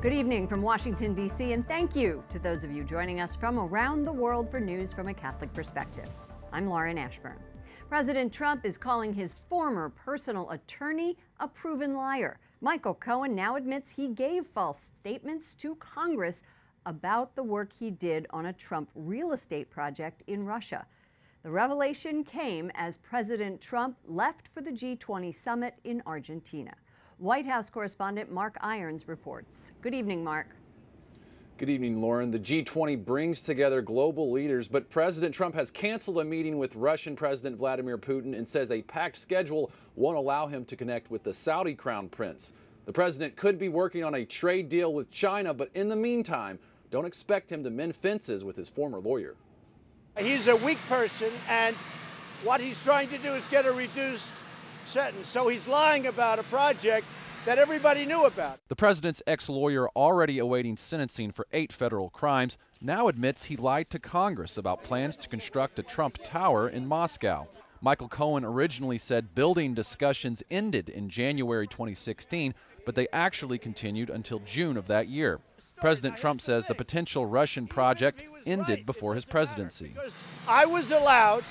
Good evening from Washington, D.C., and thank you to those of you joining us from around the world for news from a Catholic perspective. I'm Lauren Ashburn. President Trump is calling his former personal attorney a proven liar. Michael Cohen now admits he gave false statements to Congress about the work he did on a Trump real estate project in Russia. The revelation came as President Trump left for the G20 summit in Argentina. White House correspondent Mark Irons reports. Good evening, Mark. Good evening, Lauren. The G20 brings together global leaders, but President Trump has canceled a meeting with Russian President Vladimir Putin and says a packed schedule won't allow him to connect with the Saudi crown prince. The president could be working on a trade deal with China, but in the meantime, don't expect him to mend fences with his former lawyer. He's a weak person, and what he's trying to do is get a reduced sentence. So he's lying about a project that everybody knew about. The president's ex-lawyer, already awaiting sentencing for 8 federal crimes, now admits he lied to Congress about plans to construct a Trump Tower in Moscow. Michael Cohen originally said building discussions ended in January 2016, but they actually continued until June of that year. President Trump says the potential Russian project ended before his presidency. I was allowed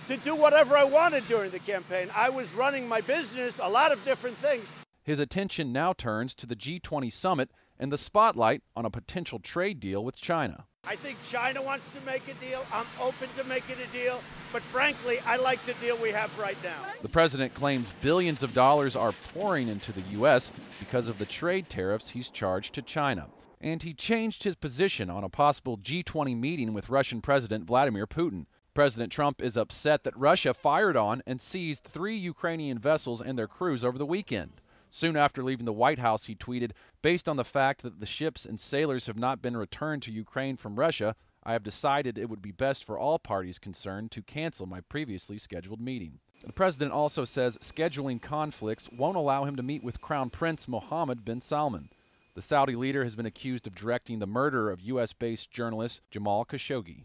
to do whatever I wanted during the campaign. I was running my business, a lot of different things. His attention now turns to the G20 summit and the spotlight on a potential trade deal with China. I think China wants to make a deal. I'm open to making a deal. But frankly, I like the deal we have right now. The president claims billions of dollars are pouring into the U.S. because of the trade tariffs he's charged to China. And he changed his position on a possible G20 meeting with Russian President Vladimir Putin. President Trump is upset that Russia fired on and seized 3 Ukrainian vessels and their crews over the weekend. Soon after leaving the White House, he tweeted, "Based on the fact that the ships and sailors have not been returned to Ukraine from Russia, I have decided it would be best for all parties concerned to cancel my previously scheduled meeting." The president also says scheduling conflicts won't allow him to meet with Crown Prince Mohammed bin Salman. The Saudi leader has been accused of directing the murder of U.S.-based journalist Jamal Khashoggi.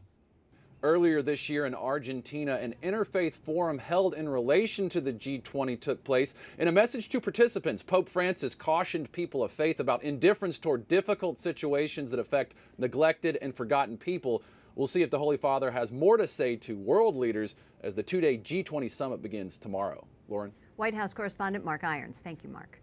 Earlier this year in Argentina, an interfaith forum held in relation to the G20 took place. In a message to participants, Pope Francis cautioned people of faith about indifference toward difficult situations that affect neglected and forgotten people. We'll see if the Holy Father has more to say to world leaders as the 2-day G20 summit begins tomorrow. Lauren. White House correspondent Mark Irons. Thank you, Mark.